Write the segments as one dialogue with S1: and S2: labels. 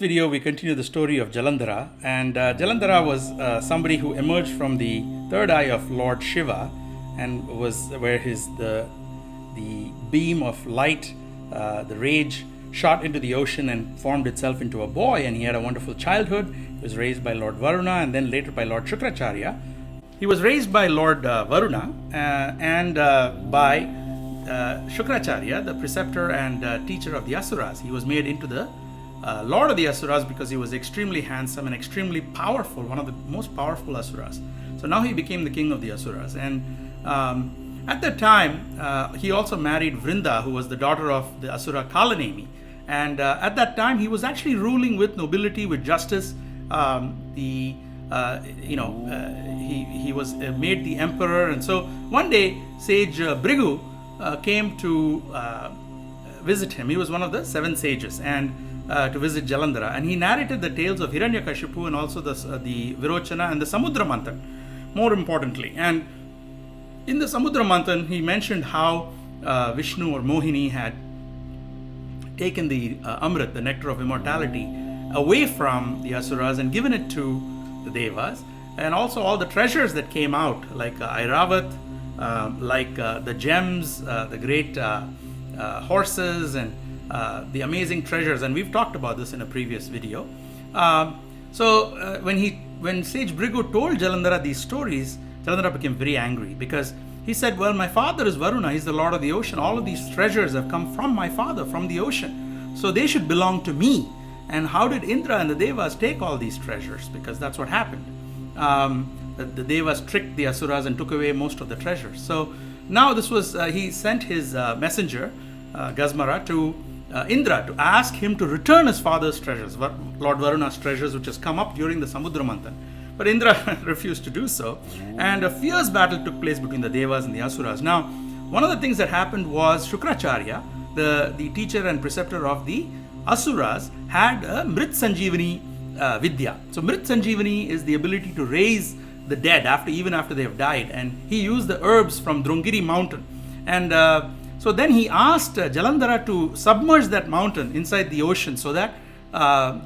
S1: video, we continue the story of Jalandhara. And Jalandhara was somebody who emerged from the third eye of Lord Shiva, and was where the beam of light, the rage, shot into the ocean and formed itself into a boy. And he had a wonderful childhood. He was raised by Lord Varuna and then later by Lord Shukracharya. He was raised by Lord Varuna and by Shukracharya, the preceptor and teacher of the Asuras. He was made into the Lord of the Asuras because he was extremely handsome and extremely powerful, one of the most powerful Asuras. So now he became the king of the Asuras. And at that time, he also married Vrinda, who was the daughter of the Asura Kalanemi. And at that time, he was actually ruling with nobility, with justice. He was made the emperor. And so one day, sage Brigu came to visit him. He was one of the 7 sages, and to visit Jalandhara, and he narrated the tales of Hiranyakashipu and also the Virochana and the Samudra Manthan, more importantly. And in the Samudra Manthan, he mentioned how Vishnu or Mohini had taken the Amrit, the nectar of immortality, away from the Asuras and given it to the Devas, and also all the treasures that came out, like Airavat, like the gems, the great horses, and the amazing treasures. And we've talked about this in a previous video. When Sage Brigu told Jalandhara these stories, Jalandhara became very angry because he said, well, my father is Varuna, he's the lord of the ocean. All of these treasures have come from my father, from the ocean. So they should belong to me. And how did Indra and the Devas take all these treasures? Because that's what happened. The Devas tricked the Asuras and took away most of the treasures. So now this was, he sent his messenger, Gazmara, to Indra to ask him to return his father's treasures, Lord Varuna's treasures, which has come up during the Samudra Manthan. But Indra refused to do so, and a fierce battle took place between the Devas and the Asuras. Now, one of the things that happened was Shukracharya, the teacher and preceptor of the Asuras, had a Mrit Sanjeevani Vidya. So Mrit Sanjeevani is the ability to raise the dead even after they have died, and he used the herbs from Drongiri mountain. And so then he asked Jalandhara to submerge that mountain inside the ocean so that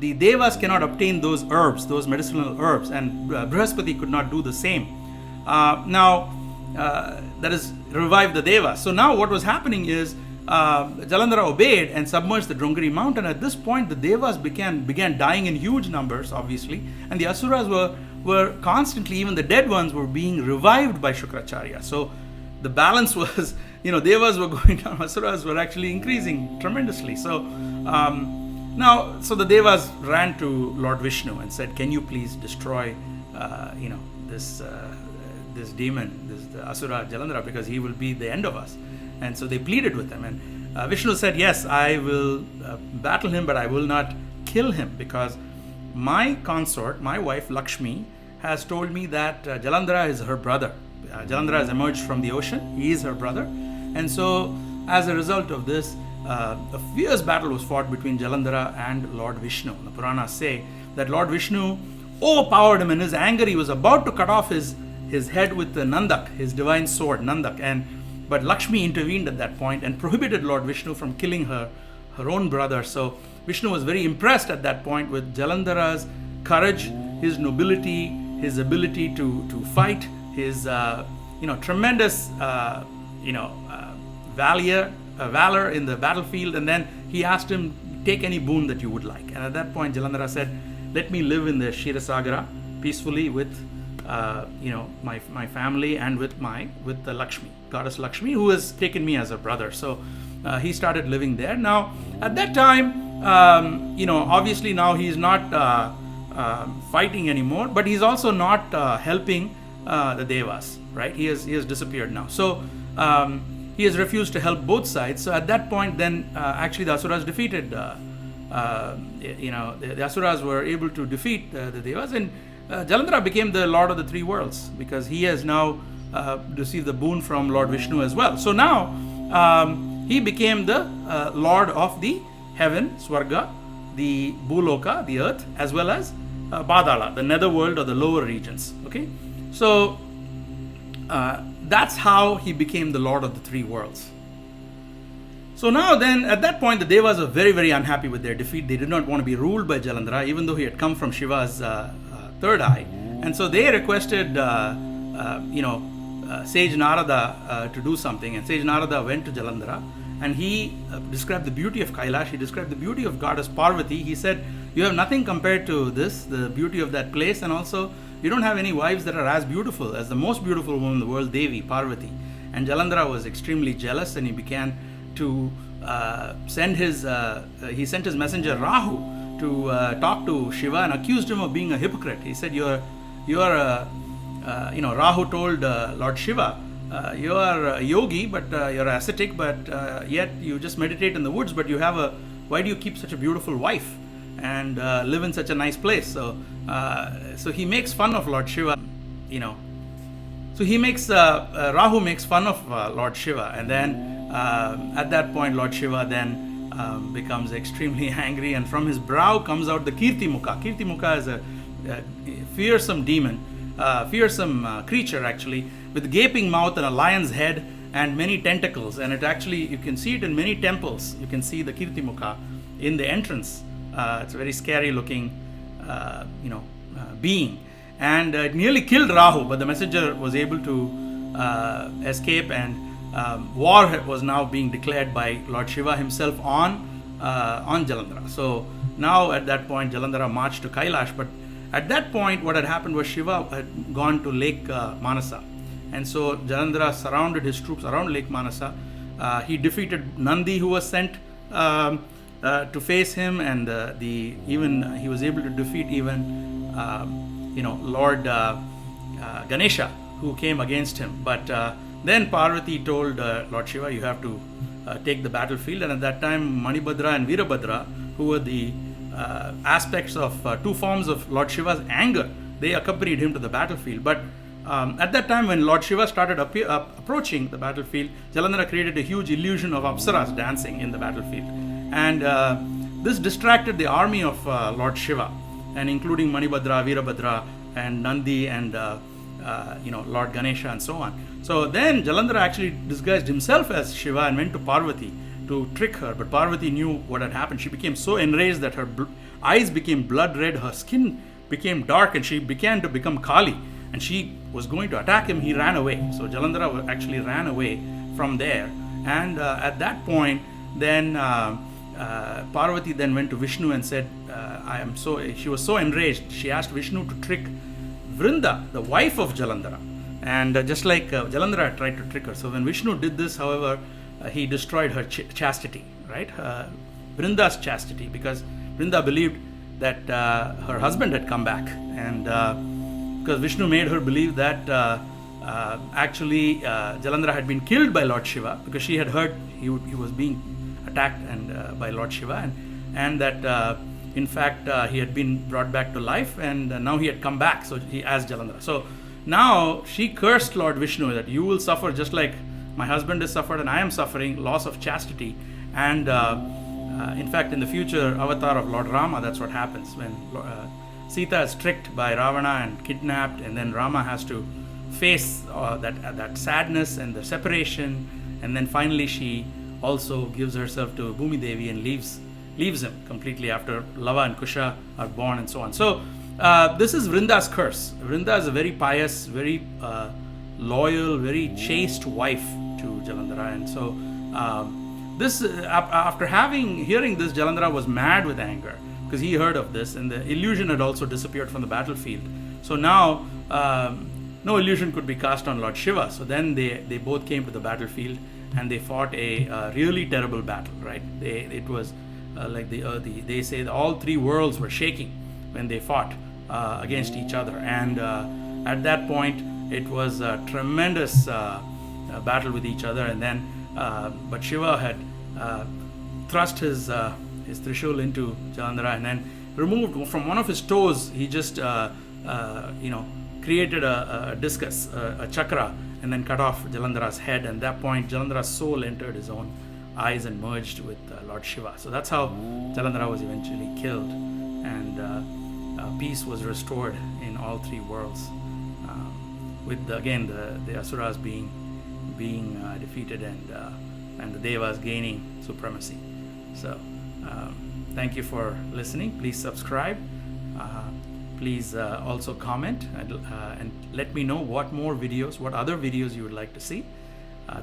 S1: the Devas cannot obtain those herbs, those medicinal herbs, and Brihaspati could not do the same. That is, revive the Devas. So now what was happening is Jalandhara obeyed and submerged the Drongiri mountain. At this point, the Devas began dying in huge numbers, obviously, and the Asuras were constantly, even the dead ones, were being revived by Shukracharya. So the balance was, Devas were going down, Asuras were actually increasing tremendously. So so the Devas ran to Lord Vishnu and said, can you please destroy, this demon, the Asura Jalandhara, because he will be the end of us. And so they pleaded with him. And Vishnu said, yes, I will battle him, but I will not kill him, because my consort, my wife Lakshmi, has told me that Jalandhara is her brother. Jalandhara has emerged from the ocean. He is her brother. And so, as a result of this, a fierce battle was fought between Jalandhara and Lord Vishnu. The Puranas say that Lord Vishnu overpowered him. In his anger, he was about to cut off his head with the Nandak, his divine sword, Nandak. But Lakshmi intervened at that point and prohibited Lord Vishnu from killing her own brother. So Vishnu was very impressed at that point with Jalandhara's courage, his nobility, his ability to fight, his tremendous valor in the battlefield. And then he asked him, take any boon that you would like. And at that point, Jalandhara said, let me live in the Kshirasagara peacefully with my family and with the Lakshmi, goddess Lakshmi, who has taken me as a brother. So he started living there. Now, at that time, obviously now he's not fighting anymore, but he's also not helping the Devas, right? He has disappeared now. So he has refused to help both sides. So at that point, then actually the Asuras defeated, the Asuras were able to defeat the Devas, and Jalandhara became the Lord of the 3 worlds because he has now received the boon from Lord Vishnu as well. So now he became the Lord of the heaven, Swarga, the Bhuloka, the earth, as well as Badala, the netherworld or the lower regions. Okay, so that's how he became the Lord of the 3 worlds. So now then, at that point, the Devas were very, very unhappy with their defeat. They did not want to be ruled by Jalandhara, even though he had come from Shiva's third eye. And so they requested, Sage Narada to do something. And Sage Narada went to Jalandhara, and he described the beauty of Kailash. He described the beauty of goddess Parvati. He said, you have nothing compared to this, the beauty of that place, and also you don't have any wives that are as beautiful as the most beautiful woman in the world, Devi, Parvati. And Jalandhara was extremely jealous, and he began to sent his messenger Rahu to talk to Shiva and accused him of being a hypocrite. He said, Rahu told Lord Shiva, you are a yogi, but you're ascetic, but yet you just meditate in the woods, but why do you keep such a beautiful wife and live in such a nice place? So he makes fun of Lord Shiva, So Rahu makes fun of Lord Shiva, and then at that point, Lord Shiva then becomes extremely angry, and from his brow comes out the Kirti Mukha. Kirti Mukha is a fearsome demon, fearsome creature actually, with gaping mouth and a lion's head and many tentacles. And you can see it in many temples. You can see the Kirti Mukha in the entrance. It's a very scary looking, being. And it nearly killed Rahu, but the messenger was able to escape, and war was now being declared by Lord Shiva himself on Jalandhara. So now at that point, Jalandhara marched to Kailash. But at that point, what had happened was Shiva had gone to Lake Manasa. And so Jalandhara surrounded his troops around Lake Manasa. He defeated Nandi, who was sent to face him, and he was able to defeat even Lord Ganesha, who came against him. But then Parvati told Lord Shiva, you have to take the battlefield. And at that time, Manibhadra and Veerabhadra, who were the aspects of two forms of Lord Shiva's anger, they accompanied him to the battlefield. But at that time, when Lord Shiva started approaching the battlefield, Jalandhara created a huge illusion of Apsaras dancing in the battlefield. And this distracted the army of Lord Shiva, and including Manibhadra, Veerabhadra, and Nandi, and Lord Ganesha, and so on. So then Jalandhara actually disguised himself as Shiva and went to Parvati to trick her. But Parvati knew what had happened. She became so enraged that her eyes became blood red, her skin became dark, and she began to become Kali. And she was going to attack him. He ran away. So Jalandhara actually ran away from there. And at that point, then Parvati then went to Vishnu and said, she was so enraged, she asked Vishnu to trick Vrinda, the wife of Jalandhara. And just like Jalandhara tried to trick her. So when Vishnu did this, however, he destroyed her chastity, right? Vrinda's chastity, because Vrinda believed that her husband had come back. And because Vishnu made her believe that actually Jalandhara had been killed by Lord Shiva, because she had heard he was being attacked by Lord Shiva, and that in fact he had been brought back to life, and now he had come back. So he asked Jalandhara. So now she cursed Lord Vishnu that you will suffer just like my husband has suffered, and I am suffering loss of chastity. And in fact, in the future avatar of Lord Rama, that's what happens when Sita is tricked by Ravana and kidnapped, and then Rama has to face that sadness and the separation, and then finally she also gives herself to Bhumi Devi and leaves him completely after Lava and Kusha are born, and so on. So this is Vrinda's curse. Vrinda is a very pious, very loyal, very chaste wife to Jalandhara. And so after hearing this, Jalandhara was mad with anger, because he heard of this, and the illusion had also disappeared from the battlefield. So now no illusion could be cast on Lord Shiva. So then they both came to the battlefield, and they fought a really terrible battle, right? It was like they say all three worlds were shaking when they fought against each other. And at that point, it was a tremendous battle with each other. And then, but Shiva had thrust his Trishul into Jalandhara, and then removed from one of his toes. He just created a discus, a chakra, and then cut off Jalandhara's head. And at that point, Jalandhara's soul entered his own eyes and merged with Lord Shiva. So that's how Jalandhara was eventually killed, and peace was restored in all three worlds, with again the Asuras being defeated, and and the Devas gaining supremacy. So thank you for listening. Please subscribe. Please also comment and let me know what other videos you would like to see.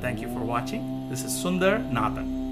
S1: Thank you for watching. This is Sundar Nathan.